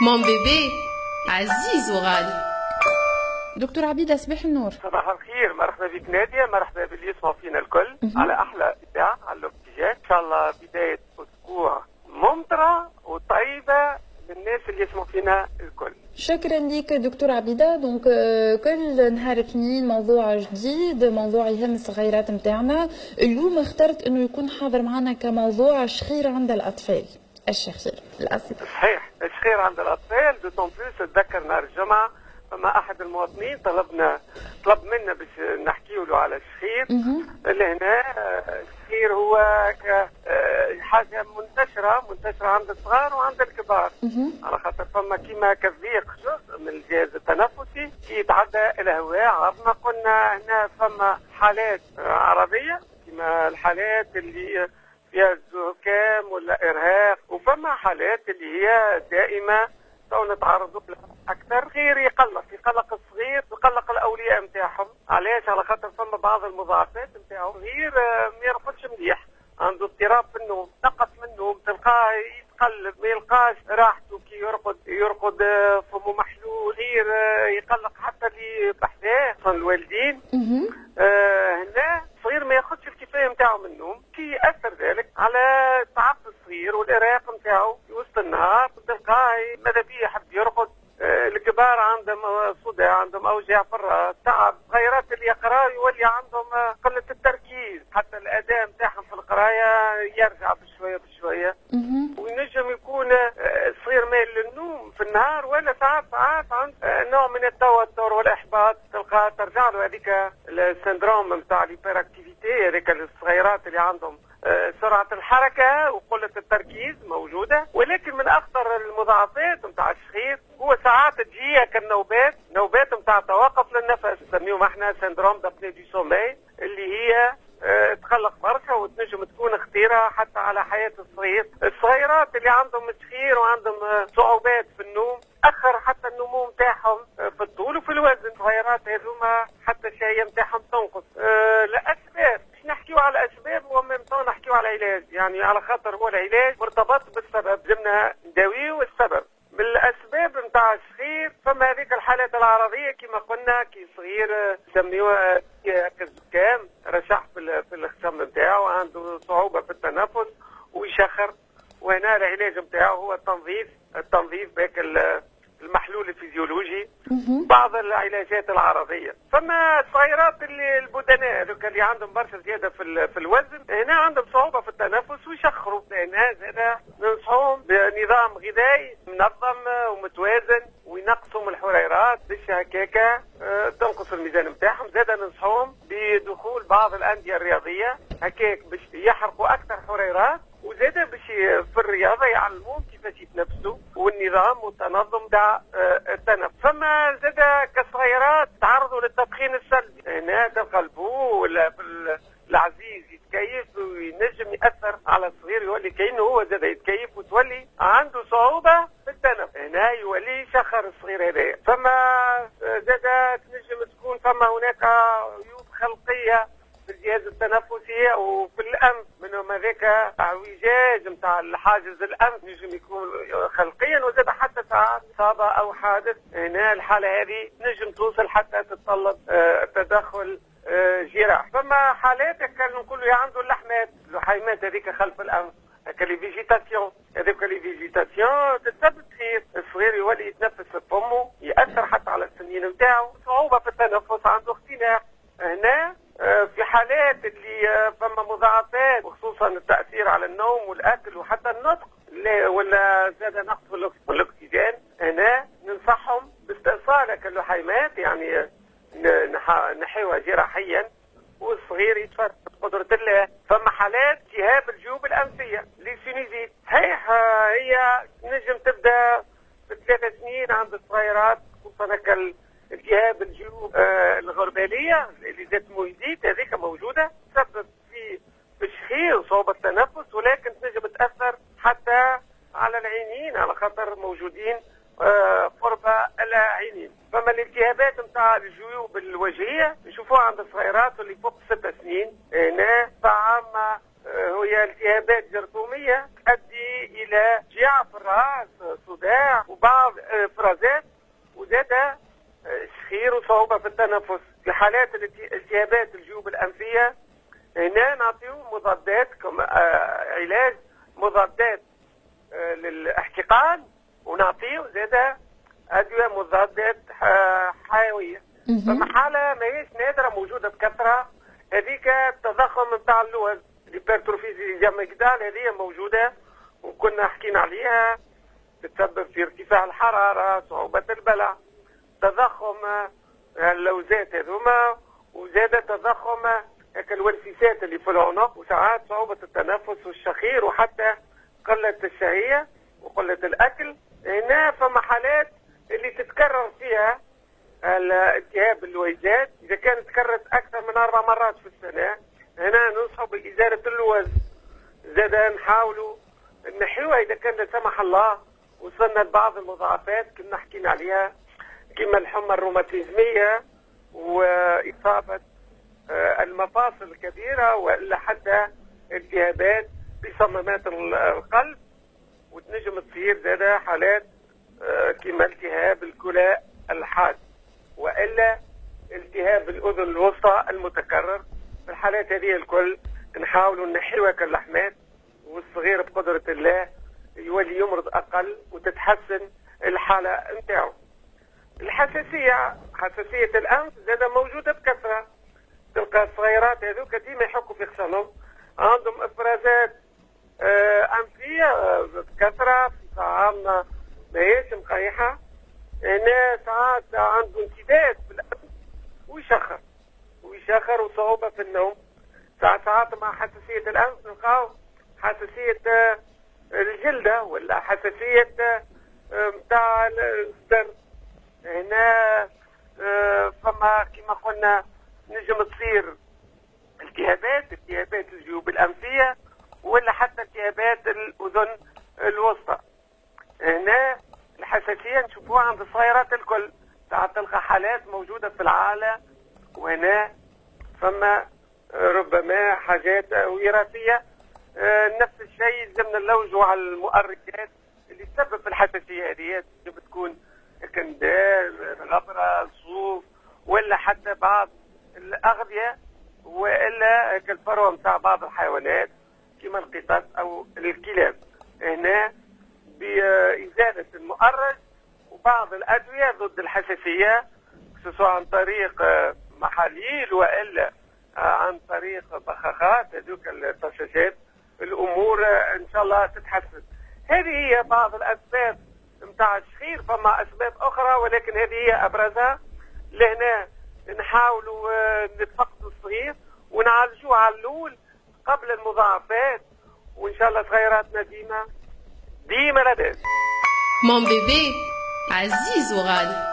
مون بيبي عزيز وغالي. دكتور عبيدة، صباح النور. صباح الخير، مرحبا بك نادية، مرحبا باللي يسمعوا فينا الكل على أحلى إذاعة على الاتجاه. إن شاء الله بداية أسبوع ممطرة وطيبة للناس اللي يسمعوا فينا الكل. شكرا لك دكتور عبيدة. دونك كل نهار اثنين موضوع جديد، موضوع يهم الصغيرات نتاعنا. اليوم اخترت انه يكون حاضر معنا كموضوع الشخير عند الاطفال. الشخير الأصل صحيح، الشخير عند الاطفال. دوتون بلوس اتذكر نهار الجمعة فما احد المواطنين طلب منا باش نحكيوا له على الشخير. اللي هنا الشخير هو حاجه منتشره عند الصغار وعند الكبار، على خاطر فما كيما كذيق جزء من الجهاز التنفسي كي يتعدى الهواء. عرفنا قلنا هنا فما حالات عرضيه كيما الحالات اللي فيها الزكام ولا ارهاق، وفما حالات اللي هي دائمه تو نتعرضوا لها اكثر. غير يقلق الصغير، يقلق الاولياء نتاعهم. علاش؟ على خاطر فما بعض المضاعفات نتاعو. غير ما يرقدش مليح، عنده اضطراب في النوم، نقص من النوم، تلقاه يتقلب ما يلقاش راحته كي يرقد فمه محلول. غير يقلق حتى اللي بحذاه الوالدين. هنا الصغير ما ياخذش الكفايه نتاعو من النوم، كي ياثر ذلك على تعب الصغير والارهاق نتاعو في وسط النهار. تلقاه ماذا بيه يحب يرقد. الكبار عندهم صداع، عندهم اوجاع في الراس، تعب. صغيرات اللي يقراوا يولي عندهم قله التركيز، حتى الاداء نتاعهم في القرايه يرجع بشويه. وينجم يكون الصغير مايل للنوم في النهار، ولا ساعات عند نوع من التوتر والاحباط. تلقاه ترجع له هذيك السندروم نتاع الهيبر اكتيفيتي، هذيك الصغيرات اللي عندهم سرعة الحركة وقلة التركيز موجودة. ولكن من أخطر المضاعفات نتاع الشخير هو ساعات تجيه كالنوبات نتاع توقف للنفس، نسميهم احنا سندروم دابني دي سومي، اللي هي تقلق برشا وتنجم تكون خطيرة حتى على حياة الصغير. الصغيرات اللي عندهم شخير وعندهم صعوبات في النوم أخر حتى النمو نتاعهم في الطول وفي الوزن. الصغيرات هذوما حتى الشهية نتاعهم تنقص. لأسباب نحكيو على اسباب ومن نحكيو على علاج، يعني على خاطر هو العلاج مرتبط بالسبب، لازمنا نداويو السبب. من الاسباب نتاع الصغير فما هذيك الحالات العرضيه كما قلنا، كي صغير نسميوها كالزكام، رشح في الخشم نتاعو، عنده صعوبه في التنفس ويشخر. وهنا العلاج نتاعو هو التنظيف بهيك المحلول الفيزيولوجي. بعض العلاجات العرضيه. فما الصغيرات اللي البدناء اللي عندهم برشا زياده في الوزن، هنا عندهم صعوبه في التنفس ويشخروا. هنا زاد ننصحوهم بنظام غذائي منظم ومتوازن، وينقصوا من الحريرات باش هكاكا تنقص الميزان نتاعهم. زاد ننصحوهم بدخول بعض الانديه الرياضيه هكاك باش يحرقوا اكثر حريرات، وزاد باش في الرياضه يعلموهم كيفاش يتنفسوا والنظام والتنظم تاع التنفس. فما زاد كصغيرات تعرضوا للتدخين السلبي، هنا تلقى البو ولا العزيز يتكيف وينجم ياثر على الصغير، يولي كأنه هو زاد يتكيف وتولي عنده صعوبه في التنفس. هنا يولي يشخر الصغير هذايا. فما زاد تنجم تكون فما هناك عيوب خلقيه في الجهاز التنفسي وفي الانف، منهم هذاك اعوجاج نتاع الحاجز الانف يجب يكون خلقيا، وزاد حتى ساعات اصابه او حادث. هنا الحاله هذه نجم توصل حتى تتطلب تدخل جراح. فما حالات نقولوا عنده اللحيمات هذيك خلف الانف، هذيك لي فيجيتاسيون تتثبت خير. الصغير يولي يتنفس في فمه، ياثر حتى على السنين نتاعو، صعوبه في التنفس، عنده اختناق. هنا في حالات اللي فما مضاعفات وخصوصا التأثير على النوم والأكل وحتى النطق ولا زاد نقص في الأكسجين، هنا ننصحهم باستئصال اللحيمات، يعني نحيوها جراحيا والصغير يتفرج بقدرة الله. فما حالات التهاب الجيوب الأنفية لسينيزيت، صحيح هي نجم تبدأ في 3 سنين عند الصغيرات، خصوصا التهاب الجيوب الغرباليه اللي ذات مويديت هذيك موجوده، تسبب في الشخير وصعوبه التنفس، ولكن تنجم تاثر حتى على العينين على خاطر موجودين قرب العينين. فما الالتهابات نتاع الجيوب الوجهيه نشوفوها عند الصغيرات اللي فوق 6 سنين. هنا طعام هي التهابات جرثومية تؤدي إلى جيع في الرأس، صداع، وبعض إفرازات، وزاد شخير وصعوبة في التنفس. في حالات التهابات الجيوب الأنفية هنا نعطيو مضادات علاج مضادات للاحتقان، ونعطيو زاد أدوية مضادات حيوية. فما حالة ماهيش نادرة موجودة بكثرة، هذيك التضخم نتاع اللوز، الهيبرتروفيزي جاميجدال، هذه موجودة وكنا حكينا عليها، تتسبب في ارتفاع الحرارة، صعوبة البلع، تضخم اللوزات هذوما، وزاد تضخم الوسيسات اللي في العنق، وساعات صعوبة التنفس والشخير، وحتى قلة الشهية وقلة الأكل. هنا فما حالات اللي تتكرر فيها الالتهاب اللويزات، إذا كانت تكررت أكثر من 4 مرات في السنة، هنا ننصح بإزالة اللوز. زاد نحاولوا نحيوها إذا كان لا سمح الله وصلنا لبعض المضاعفات كنا حكينا عليها، كما الحمى الروماتيزمية وإصابة المفاصل الكبيرة، وإلا حتى التهابات بصمامات القلب، وتنجم تصير زاد حالات كما التهاب الكلى الحاد، وإلا التهاب الأذن الوسطى المتكرر. في الحالات هذه الكل نحاولوا نحيوها كاللحمات، والصغير بقدرة الله يولي يمرض أقل وتتحسن الحالة نتاعو. الحساسية، حساسية الأنف زاد موجودة بكثرة، تلقى الصغيرات هذوك ديما يحكوا في خصمهم، عندهم إفرازات أنفية بكثرة، في طعامنا ماهيش مقيحة، هنا ساعات عنده انسداد في الأنف ويشخر وصعوبة في النوم. ساعات مع حساسية الأنف نلقاو حساسية الجلدة، ولا حساسية متاع الصدر. هنا فما كما قلنا نجم تصير التهابات الجيوب الأنفية، ولا حتى التهابات الأذن الوسطى. هنا الحساسية نشوفوها عند الصغيرات الكل، تلقى حالات موجودة في العالم، وهنا فما ربما حاجات وراثية. نفس الشيء لازمنا نلوجوا على المؤرقات اللي تسبب في الحساسية هذه، بتكون كندال، غبرة، الصوف، ولا حتى بعض الأغذية، وإلا كالفروة متاع بعض الحيوانات كما القطط أو الكلاب. هنا بإزالة المؤرج وبعض الأدوية ضد الحساسية، سواء عن طريق محاليل وإلا عن طريق بخاخات، هذوك الطشاشات، الأمور إن شاء الله تتحسن. هذه هي بعض الأسباب متاع الشخير، فما أسباب أخرى ولكن هذه هي أبرزها. لهنا نحاولوا نتفقدوا الصغير ونعالجوه على الأول قبل المضاعفات، وإن شاء الله صغيراتنا ديما لاباس. مون بيبي عزيز وغالي.